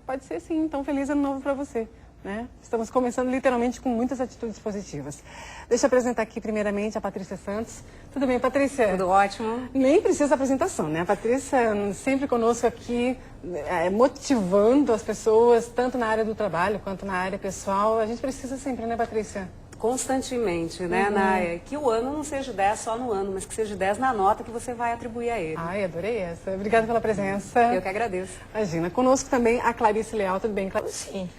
pode ser sim. Então, feliz ano novo para você. Né? Estamos começando literalmente com muitas atitudes positivas. Deixa eu apresentar aqui primeiramente a Patrícia Santos. Tudo bem, Patrícia? Tudo ótimo. Nem precisa apresentação, né? A Patrícia sempre conosco aqui, motivando as pessoas, tanto na área do trabalho quanto na área pessoal. A gente precisa sempre, né, Patrícia? Constantemente, né, Naya? Que o ano não seja 10 só no ano, mas que seja 10 na nota que você vai atribuir a ele. Ai, adorei essa. Obrigada pela presença. Eu que agradeço. Imagina. Conosco também a Clarice Leal. Tudo bem, Clarice? Sim.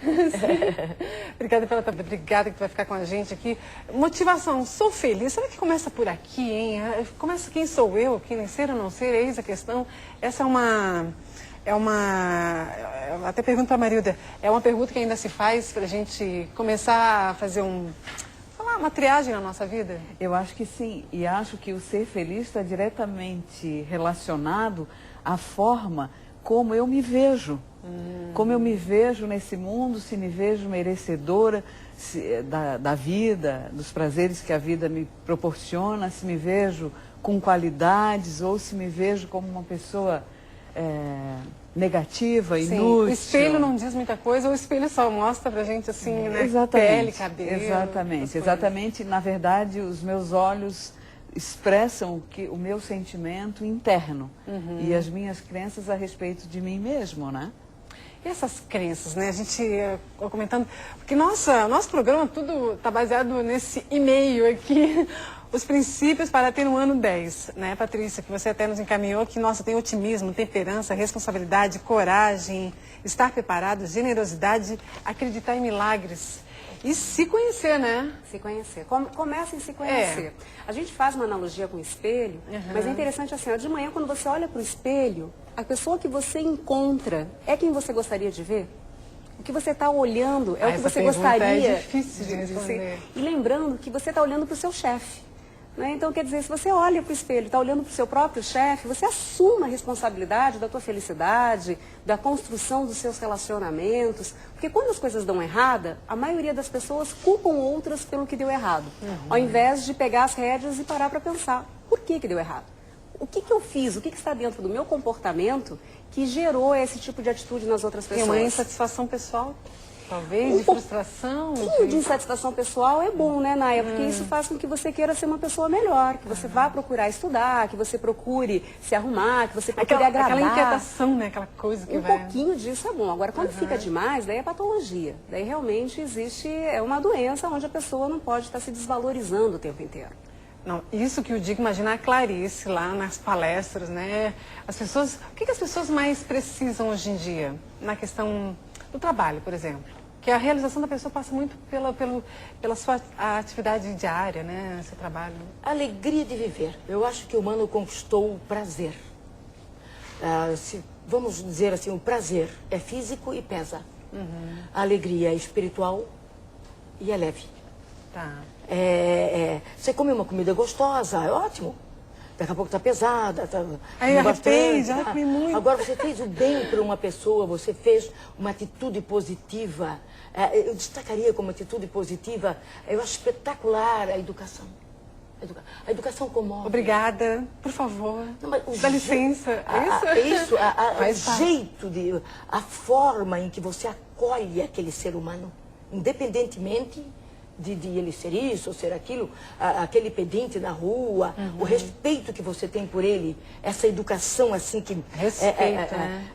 Obrigada obrigada que tu vai ficar com a gente aqui. Motivação, sou feliz. Será que começa por aqui, hein? Começa quem sou eu, quem ser ou não ser, eis a questão. Essa eu até pergunto para a Marilda, é uma pergunta que ainda se faz para a gente começar a fazer uma triagem na nossa vida? Eu acho que sim, e acho que o ser feliz está diretamente relacionado à forma como eu me vejo. Como eu me vejo nesse mundo, se me vejo merecedora da vida, dos prazeres que a vida me proporciona, se me vejo com qualidades ou se me vejo como uma pessoa negativa, Sim, inútil. o espelho não diz muita coisa, o espelho só mostra pra gente assim, né? Exatamente. Pele, cabelo. Exatamente. Na verdade, os meus olhos expressam o meu sentimento interno e as minhas crenças a respeito de mim mesmo, né? E essas crenças, né? A gente comentando, porque nosso programa tudo está baseado nesse e-mail aqui. Os princípios para ter um ano 10, né, Patrícia? Que você até nos encaminhou, que, nossa, tem otimismo, temperança, responsabilidade, coragem, estar preparado, generosidade, acreditar em milagres. E se conhecer, né? Se conhecer. Começa em se conhecer. A gente faz uma analogia com o espelho, mas é interessante assim, ó, de manhã quando você olha para o espelho, a pessoa que você encontra é quem você gostaria de ver? O que você está olhando é o que você gostaria é difícil de responder. E lembrando que você está olhando para o seu chefe. Né? Então, quer dizer, se você olha para o espelho, está olhando para o seu próprio chefe, você assume a responsabilidade da tua felicidade, da construção dos seus relacionamentos. Porque quando as coisas dão errada, a maioria das pessoas culpam outras pelo que deu errado. Ao invés de pegar as rédeas e parar para pensar, por que deu errado? O que eu fiz? O que está dentro do meu comportamento que gerou esse tipo de atitude nas outras pessoas? Tem uma insatisfação pessoal, talvez, de frustração. Um pouquinho de insatisfação pessoal é bom, né, Naya? Porque isso faz com que você queira ser uma pessoa melhor, que você vá procurar estudar, que você procure se arrumar, que você procure agradar. Aquela inquietação, né? Aquela coisa que vai... Um pouquinho disso é bom. Agora, quando fica demais, daí é patologia. Daí realmente existe uma doença onde a pessoa não pode estar se desvalorizando o tempo inteiro. Não, isso que eu digo, imagina a Clarice lá nas palestras, né? As pessoas, o que as pessoas mais precisam hoje em dia? Na questão do trabalho, por exemplo. Que a realização da pessoa passa muito pela sua atividade diária, né? Seu trabalho. A alegria de viver. Eu acho que o humano conquistou o prazer. Vamos dizer assim, o prazer é físico e pesa. A alegria é espiritual e é leve. Tá. Você come uma comida gostosa, é ótimo. Daqui a pouco está pesada. Aí arrepende, já comi muito. Agora você fez o bem para uma pessoa, você fez uma atitude positiva. Eu destacaria como atitude positiva, eu acho espetacular a educação. A educação comove. Obrigada, por favor. Não, mas dá licença. A forma em que você acolhe aquele ser humano, independentemente de ele ser isso ou ser aquilo, aquele pedinte na rua, o respeito que você tem por ele, essa educação assim que... Respeito, né?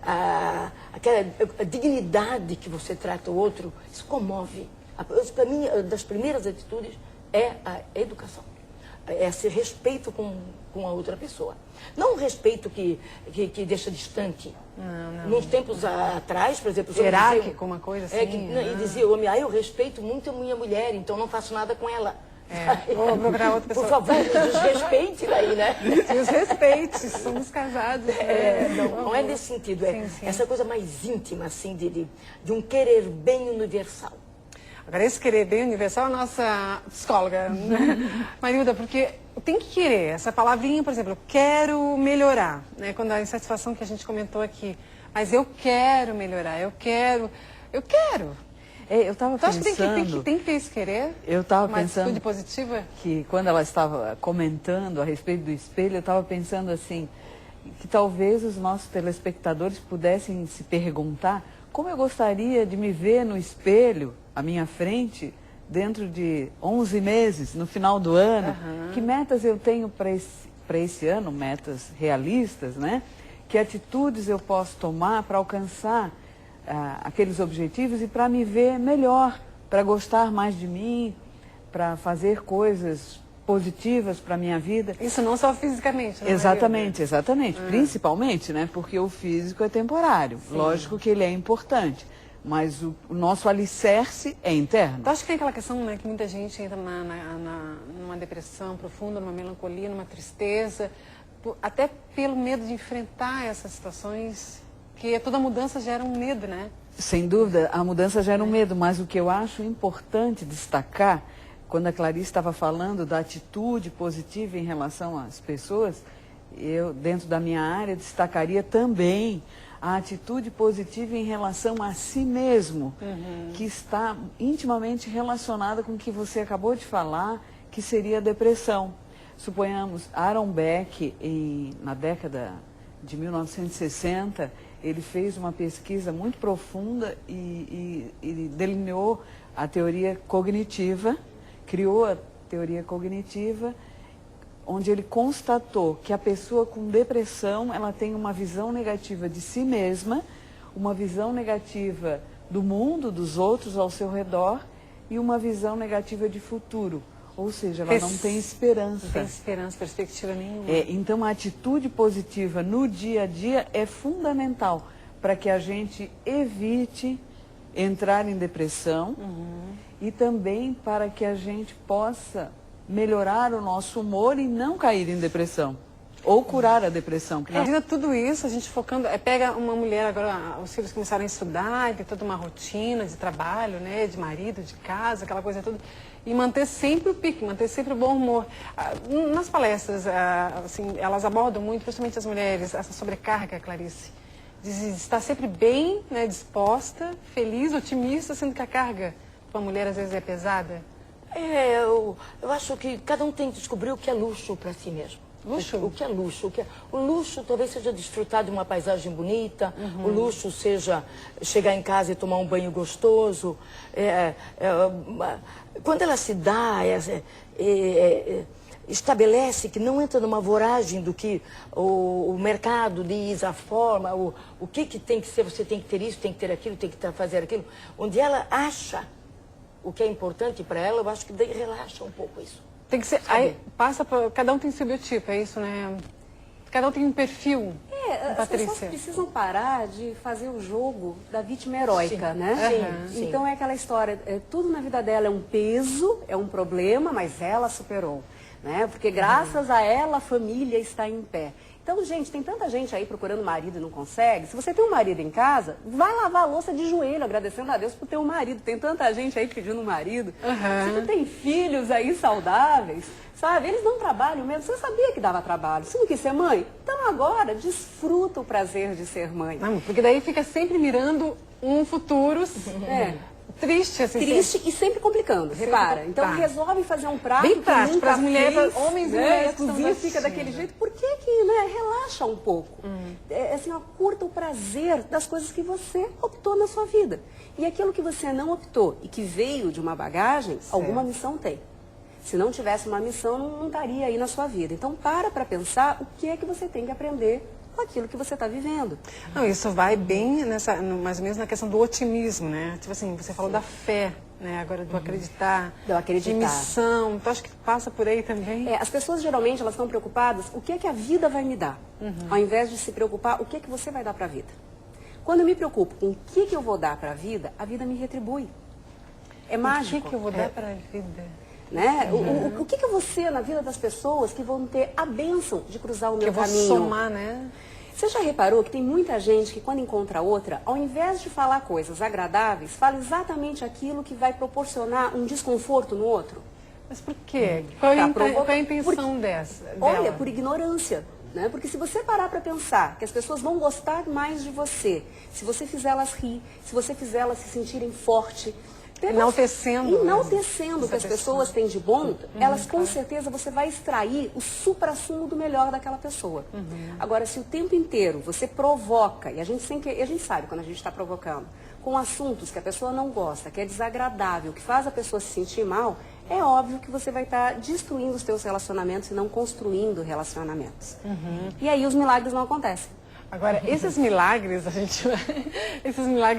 Aquela dignidade que você trata o outro, isso comove. Para mim, das primeiras atitudes é a educação. É esse respeito com a outra pessoa. Não um respeito que deixa distante. Não. Nos tempos atrás, por exemplo... Hierárquico, uma coisa assim. E dizia o homem, eu respeito muito a minha mulher, então não faço nada com ela. Vou procurar outra pessoa. Por favor, me desrespeite daí, né? Desrespeite, somos casados. Não é nesse sentido, sim. Essa coisa mais íntima, assim, de um querer bem universal. Agora, esse querer bem universal é a nossa psicóloga, né? Marilda, porque tem que querer. Essa palavrinha, por exemplo, eu quero melhorar, né? Quando a insatisfação que a gente comentou aqui. Mas eu quero melhorar, eu quero. Eu estava pensando... Acho que tem que ter esse querer? Eu estava uma pensando... atitude positiva? Que quando ela estava comentando a respeito do espelho, eu estava pensando assim, que talvez os nossos telespectadores pudessem se perguntar como eu gostaria de me ver no espelho, à minha frente, dentro de 11 meses, no final do ano. Que metas eu tenho para esse ano, metas realistas, né? Que atitudes eu posso tomar para alcançar aqueles objetivos e para me ver melhor, para gostar mais de mim, para fazer coisas positivas para a minha vida. Isso não só fisicamente, né? Exatamente, exatamente. Principalmente, né? Porque o físico é temporário. Sim. Lógico que ele é importante, mas o nosso alicerce é interno. Então, acho que tem aquela questão, né, que muita gente entra numa depressão profunda, numa melancolia, numa tristeza, até pelo medo de enfrentar essas situações, que toda mudança gera um medo, né? Sem dúvida, a mudança gera um medo, mas o que eu acho importante destacar, quando a Clarice estava falando da atitude positiva em relação às pessoas, eu, dentro da minha área, destacaria também a atitude positiva em relação a si mesmo, que está intimamente relacionada com o que você acabou de falar, que seria a depressão. Suponhamos, Aaron Beck, na década de 1960, ele fez uma pesquisa muito profunda e delineou a teoria cognitiva, criou a teoria cognitiva, onde ele constatou que a pessoa com depressão, ela tem uma visão negativa de si mesma, uma visão negativa do mundo, dos outros ao seu redor e uma visão negativa de futuro. Ou seja, ela não tem esperança. Não tem esperança, perspectiva nenhuma. Então, a atitude positiva no dia a dia é fundamental para que a gente evite entrar em depressão e também para que a gente possa melhorar o nosso humor e não cair em depressão. Ou curar a depressão. Imagina tudo isso, a gente focando, pega uma mulher agora, os filhos começaram a estudar, tem toda uma rotina de trabalho, né, de marido, de casa, aquela coisa toda, e manter sempre o pique, manter sempre o bom humor. Nas palestras, assim, elas abordam muito, principalmente as mulheres, essa sobrecarga, Clarice, de estar sempre bem, né, disposta, feliz, otimista, sendo que a carga para a mulher às vezes é pesada. Eu acho que cada um tem que descobrir o que é luxo para si mesmo. Luxo? O que é luxo? O luxo talvez seja desfrutar de uma paisagem bonita, o luxo seja chegar em casa e tomar um banho gostoso. Quando ela se dá, estabelece que não entra numa voragem do que o mercado diz, a forma, o que tem que ser, você tem que ter isso, tem que ter aquilo, tem que fazer aquilo, onde ela acha o que é importante para ela, eu acho que daí relaxa um pouco isso. Tem que ser, aí passa para, cada um tem seu biotipo, é isso, né? Cada um tem um perfil, As pessoas precisam parar de fazer o jogo da vítima heróica, né? Sim. Então é aquela história, tudo na vida dela é um peso, é um problema, mas ela superou, né? Porque graças a ela a família está em pé. Então, gente, tem tanta gente aí procurando marido e não consegue. Se você tem um marido em casa, vai lavar a louça de joelho, agradecendo a Deus por ter um marido. Tem tanta gente aí pedindo um marido. Se você tem filhos aí saudáveis, sabe? Eles não trabalham mesmo. Você sabia que dava trabalho. Você não quis ser mãe? Então agora, desfruta o prazer de ser mãe. Não, porque daí fica sempre mirando um futuro triste, assim. Triste e sempre complicando, repara. Então resolve fazer um prato bem prático, que nunca para as mulheres, fez, homens e né? mulheres A que estão cozinha fica assistindo. daquele jeito. Por que que, né? Relaxa um pouco. Assim, ó, curta o prazer das coisas que você optou na sua vida. E aquilo que você não optou e que veio de uma bagagem, alguma missão tem. Se não tivesse uma missão, não estaria aí na sua vida. Então para pensar o que é que você tem que aprender com aquilo que você está vivendo. Não, isso vai bem nessa, mais ou menos na questão do otimismo, né? Tipo assim, você falou da fé, né? Agora do acreditar, de missão. Então acho que passa por aí também. As pessoas geralmente elas estão preocupadas o que é que a vida vai me dar, ao invés de se preocupar o que é que você vai dar para a vida. Quando eu me preocupo com o que eu vou dar para a vida me retribui. É mágico. O que eu vou dar para a vida? Né? O que eu vou ser na vida das pessoas que vão ter a bênção de cruzar o meu caminho? Que eu vou somar, né? Você já reparou que tem muita gente que quando encontra outra, ao invés de falar coisas agradáveis, fala exatamente aquilo que vai proporcionar um desconforto no outro? Mas por quê? Qual é a intenção dela? Olha, por ignorância. Né? Porque se você parar para pensar que as pessoas vão gostar mais de você, se você fizer elas rir, se você fizer elas se sentirem forte, Enaltecendo. Enaltecendo o que as pessoas têm de bom, elas com certeza você vai extrair o supra-sumo do melhor daquela pessoa. Agora, se o tempo inteiro você provoca, e a gente sabe quando a gente está provocando, com assuntos que a pessoa não gosta, que é desagradável, que faz a pessoa se sentir mal, é óbvio que você vai estar destruindo os seus relacionamentos e não construindo relacionamentos. E aí os milagres não acontecem. Agora, esses milagres, esses milagres